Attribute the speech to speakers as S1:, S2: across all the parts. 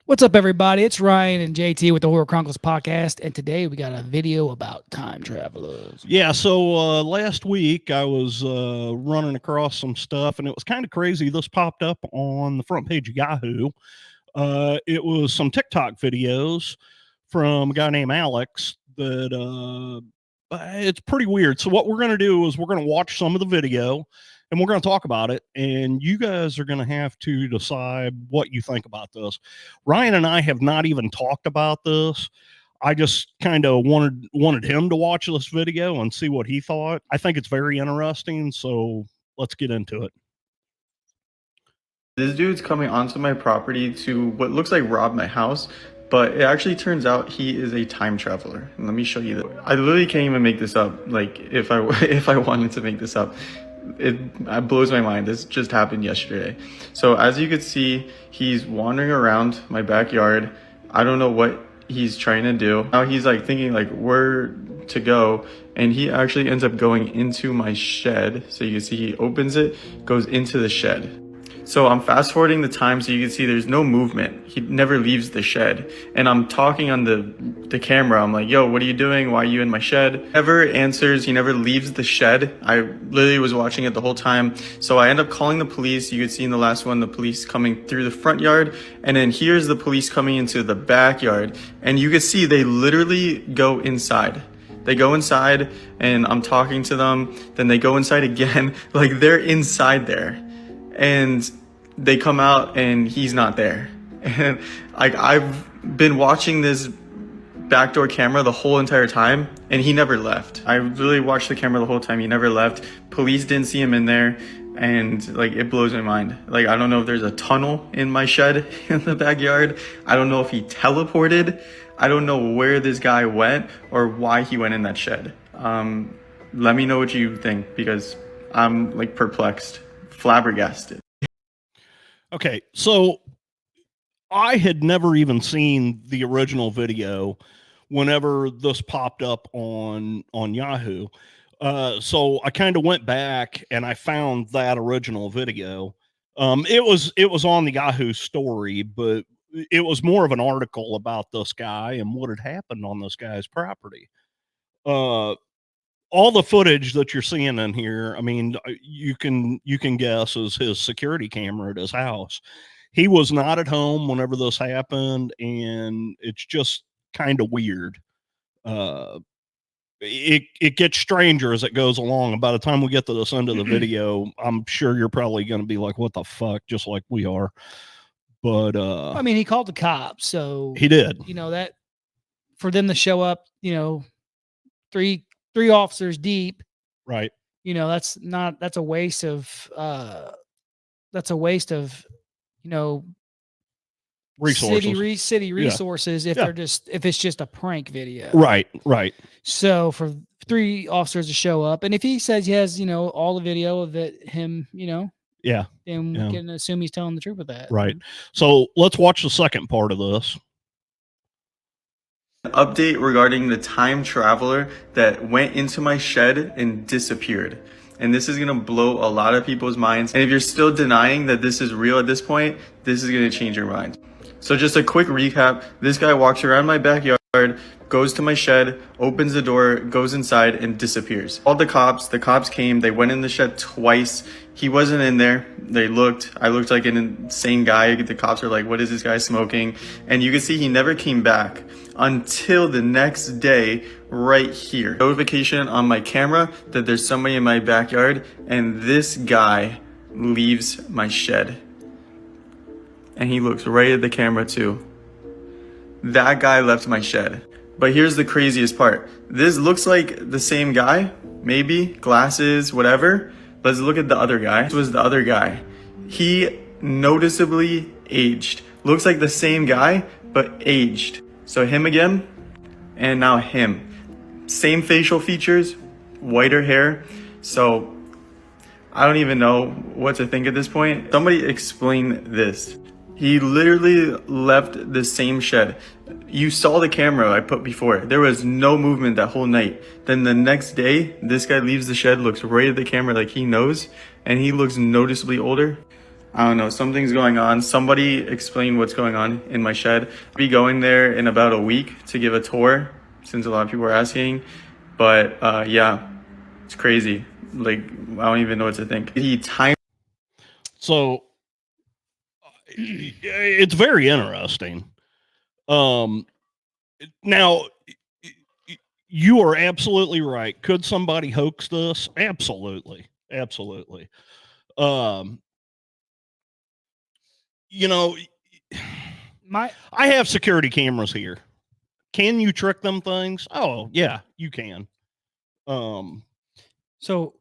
S1: What's up, everybody? It's Ryan and JT with the Horror Chronicles podcast, and today we got a video about time travelers.
S2: Yeah, so last week I was running across some stuff, and it was kind of crazy. This popped up on the front page of Yahoo. It was some TikTok videos from a guy named Alex that it's pretty weird. So what we're going to do is we're going to watch some of the video, and we're going to talk about it, and you guys are going to have to decide what you think about this. Ryan and I have not even talked about this. I just kind of wanted him to watch this video and see what he thought. I think it's very interesting, so let's get into it.
S3: This dude's coming onto my property to what looks like rob my house, but it actually turns out he is a time traveler. And let me show you that. I literally can't even make this up. Like if I wanted to make this up, it blows my mind. This just happened yesterday. So as you could see, he's wandering around my backyard. I don't know what he's trying to do. Now he's like thinking like where to go, and he actually ends up going into my shed. So you can see he opens it, goes into the shed. So I'm fast forwarding the time so you can see there's no movement. He never leaves the shed. And I'm talking on the camera. I'm like, yo, what are you doing? Why are you in my shed? Never answers. He never leaves the shed. I literally was watching it the whole time. So I end up calling the police. You could see in the last one, the police coming through the front yard. And then here's the police coming into the backyard. And you can see they literally go inside. They go inside and I'm talking to them. Then they go inside again. Like they're inside there. And they come out and he's not there. And like I've been watching this backdoor camera the whole entire time and he never left. I really watched the camera the whole time. He never left. Police didn't see him in there. And like it blows my mind. Like I don't know if there's a tunnel in my shed in the backyard. I don't know if he teleported. I don't know where this guy went or why he went in that shed. Let me know what you think because I'm like perplexed. Flabbergasted.
S2: Okay, so I had never even seen the original video whenever this popped up on Yahoo. So I kind of went back and I found that original video. It was on the Yahoo story, but it was more of an article about this guy and what had happened on this guy's property. All the footage that you're seeing in here, I mean, you can guess is his security camera at his house. He was not at home whenever this happened, and it's just kind of weird. It gets stranger as it goes along. And by the time we get to this end of the video, I'm sure you're probably going to be like, "What the fuck?" Just like we are. But
S1: I mean, he called the cops, so
S2: he did.
S1: You know that for them to show up, three officers deep,
S2: right?
S1: That's a waste of
S2: resources,
S1: city resources if it's just a prank video,
S2: right?
S1: So for 3 officers to show up, and if he says he has all the video of it, him, then we can assume he's telling the truth with that,
S2: right? So let's watch the second part of this.
S3: Update regarding the time traveler that went into my shed and disappeared. And this is going to blow a lot of people's minds. And if you're still denying that this is real at this point, this is going to change your mind. So just a quick recap. This guy walks around my backyard, goes to my shed, opens the door, goes inside and disappears. Called the cops came, they went in the shed twice. He wasn't in there. I looked like an insane guy. The cops are like, what is this guy smoking? And you can see he never came back until the next day right here. Notification on my camera that there's somebody in my backyard and this guy leaves my shed. And he looks right at the camera too. That guy left my shed. But here's the craziest part. This looks like the same guy, maybe, glasses, whatever. Let's look at the other guy. This was the other guy. He noticeably aged. Looks like the same guy, but aged. So him again, and now him. Same facial features, whiter hair. So I don't even know what to think at this point. Somebody explain this. He literally left the same shed. You saw the camera I put before. There was no movement that whole night. Then the next day, this guy leaves the shed, looks right at the camera like he knows, and he looks noticeably older. I don't know, something's going on. Somebody explain what's going on in my shed. I'll be going there in about a week to give a tour, since a lot of people are asking. But yeah, it's crazy. Like, I don't even know what to think. He timed.
S2: So it's very interesting. Now, you are absolutely right. Could somebody hoax this? Absolutely. Absolutely. You know, I have security cameras here. Can you trick them things? Oh, yeah, you can.
S1: So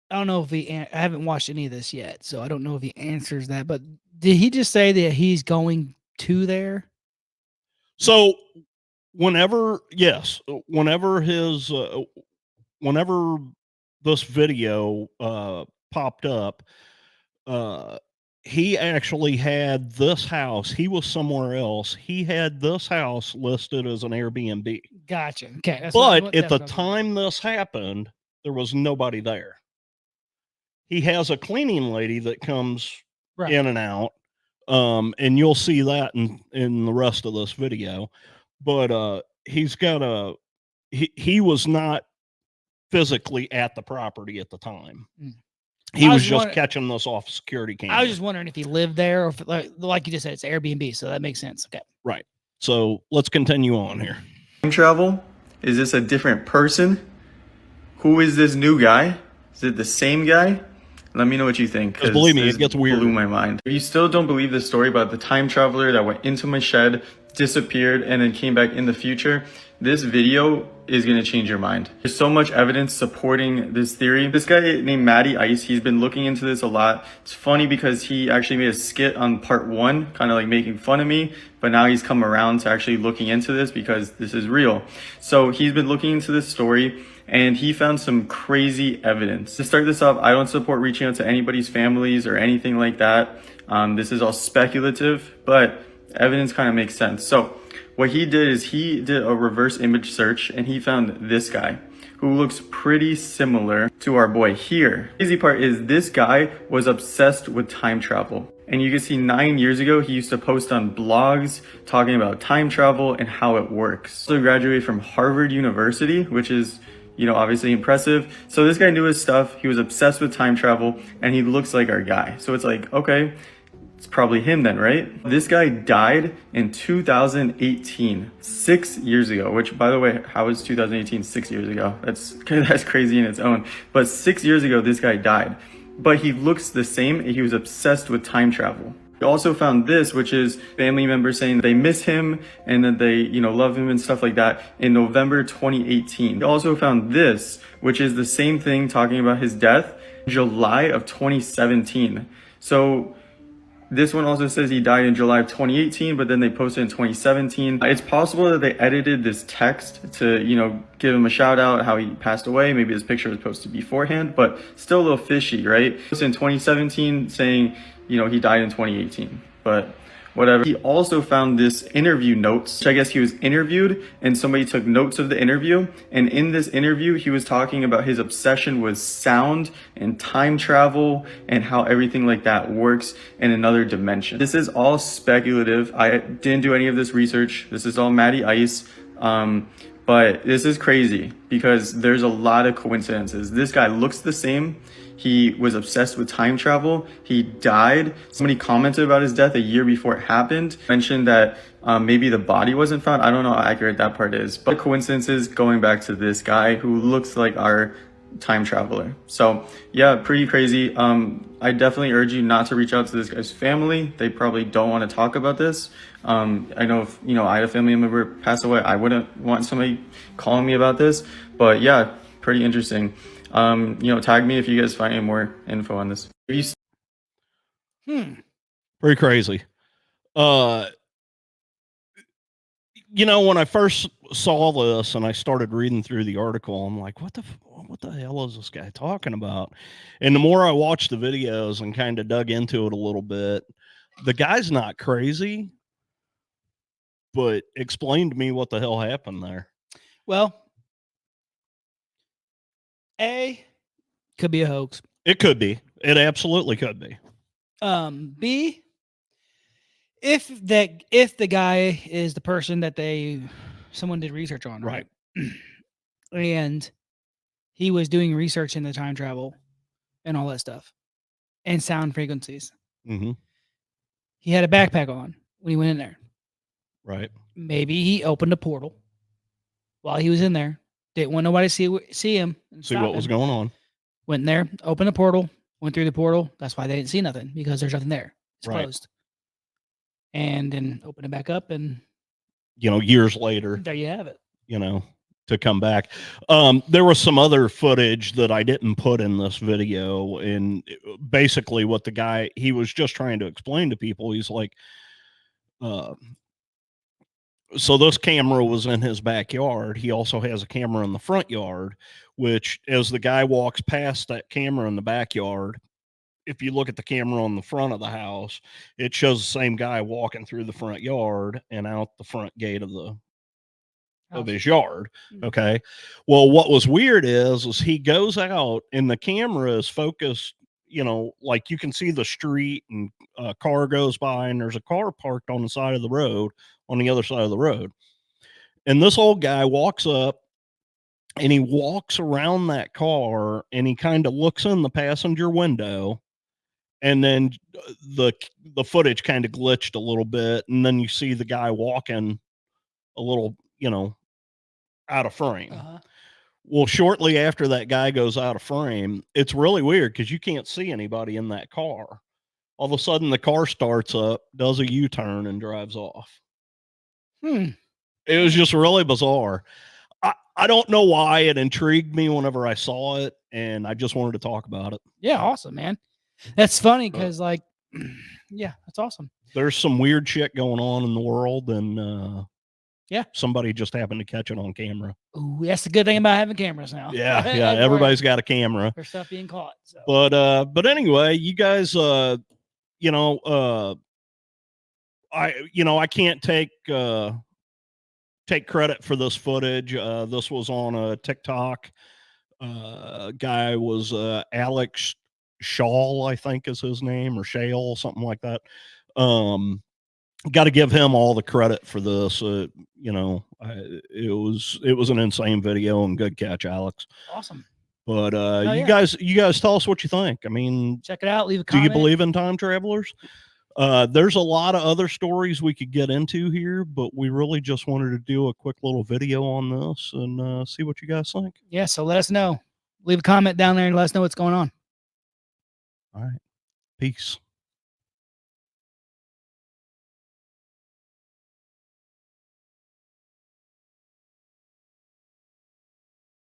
S1: I don't know if I haven't watched any of this yet, so I don't know if he answers that. But did he just say that he's going to there?
S2: So whenever his whenever this video popped up, he actually had this house. He was somewhere else. He had this house listed as an Airbnb.
S1: Gotcha. Okay.
S2: But at the time this happened, there was nobody there. He has a cleaning lady that comes in and out. And you'll see that in the rest of this video. But he's got he was not physically at the property at the time. He was just catching this off security camera.
S1: I was just wondering if he lived there, or if, like you just said, it's Airbnb, so that makes sense. Okay.
S2: Right. So let's continue on here.
S3: Time travel? Is this a different person? Who is this new guy? Is it the same guy? Let me know what you think.
S2: Because believe me, it gets weird.
S3: Blew my mind. If you still don't believe the story about the time traveler that went into my shed, disappeared, and then came back in the future, this video is going to change your mind. There's so much evidence supporting this theory. This guy named Matty Ice, he's been looking into this a lot. It's funny because he actually made a skit on part 1, kind of like making fun of me, but now he's come around to actually looking into this because this is real. So he's been looking into this story, and he found some crazy evidence. To start this off, I don't support reaching out to anybody's families or anything like that. This is all speculative, but evidence kind of makes sense. So what he did is he did a reverse image search, and he found this guy who looks pretty similar to our boy here. The crazy part is this guy was obsessed with time travel. And you can see 9 years ago, he used to post on blogs talking about time travel and how it works. So graduated from Harvard University, which is, you know, obviously impressive. So this guy knew his stuff. He was obsessed with time travel, and he looks like our guy. So it's like, okay, it's probably him then, right? This guy died in 2018, 6 years ago, which, by the way, how is 2018 6 years ago? That's crazy in its own. But 6 years ago, this guy died. But he looks the same, and he was obsessed with time travel. We also found this, which is family members saying they miss him and that they, you know, love him and stuff like that in November 2018. We also found this, which is the same thing talking about his death, July of 2017. So this one also says he died in July of 2018, but then they posted in 2017. It's possible that they edited this text to, you know, give him a shout out, how he passed away. Maybe this picture was posted beforehand, but still a little fishy, right? It was in 2017 saying, you know, he died in 2018, but whatever. He also found this interview notes, which I guess he was interviewed and somebody took notes of the interview. And in this interview, he was talking about his obsession with sound and time travel and how everything like that works in another dimension. This is all speculative. I didn't do any of this research. This is all Matty Ice. But this is crazy because there's a lot of coincidences. This guy looks the same. He was obsessed with time travel. He died. Somebody commented about his death a year before it happened. Mentioned that maybe the body wasn't found. I don't know how accurate that part is. But coincidences going back to this guy who looks like our time traveler. So yeah, pretty crazy. I definitely urge you not to reach out to this guy's family. They probably don't want to talk about this. I know if, you know, I had a family member pass away, I wouldn't want somebody calling me about this. But yeah, pretty interesting. You know, tag me if you guys find any more info on this.
S2: Pretty crazy. You know, when I first saw this and I started reading through the article, I'm like, what the hell is this guy talking about? And the more I watched the videos and kind of dug into it a little bit, the guy's not crazy, but explain to me what the hell happened there.
S1: Well, could be a hoax.
S2: It could be. It absolutely could be.
S1: B, if the guy is the person that someone did research on, right? And he was doing research into time travel and all that stuff and sound frequencies.
S2: Mm-hmm.
S1: He had a backpack on when he went in there.
S2: Right.
S1: Maybe he opened a portal while he was in there. Didn't want nobody to see him. And
S2: see what was going on.
S1: Went in there, opened the portal, went through the portal. That's why they didn't see nothing, because there's nothing there. It's closed. And then open it back up, and
S2: years later,
S1: there you have it.
S2: To come back. There was some other footage that I didn't put in this video, and basically what the guy, he was just trying to explain to people. He's like, so this camera was in his backyard. He also has a camera in the front yard, which as the guy walks past that camera in the backyard, if you look at the camera on the front of the house, it shows the same guy walking through the front yard and out the front gate of his yard. Okay. Well, what was weird is he goes out and the camera is focused, like you can see the street, and a car goes by, and there's a car parked on the side of the road, on the other side of the road. And this old guy walks up and he walks around that car, and he kind of looks in the passenger window, and then the footage kind of glitched a little bit. And then you see the guy walking a little, out of frame. Well, shortly after that guy goes out of frame, it's really weird because you can't see anybody in that car. All of a sudden the car starts up, does a U-turn, and drives off. It was just really bizarre. I don't know why. It intrigued me whenever I saw it, and I just wanted to talk about it.
S1: Yeah, awesome, man. That's funny because yeah, that's awesome.
S2: There's some weird shit going on in the world, and yeah, somebody just happened to catch it on camera.
S1: Ooh, that's the good thing about having cameras now.
S2: Yeah, yeah, everybody's got a camera
S1: for stuff being caught. So.
S2: But anyway, you guys, I can't take credit for this footage. This was on a TikTok. Guy was Alec Schaal, I think is his name, or Schaal, something like that. Got to give him all the credit for this. It was an insane video, and good catch, Alex.
S1: Awesome.
S2: But you guys tell us what you think. I mean,
S1: check it out. Leave a comment.
S2: Do you believe in time travelers? There's a lot of other stories we could get into here, but we really just wanted to do a quick little video on this and see what you guys think.
S1: Yeah, so let us know. Leave a comment down there and let us know what's going on.
S2: All right. Peace.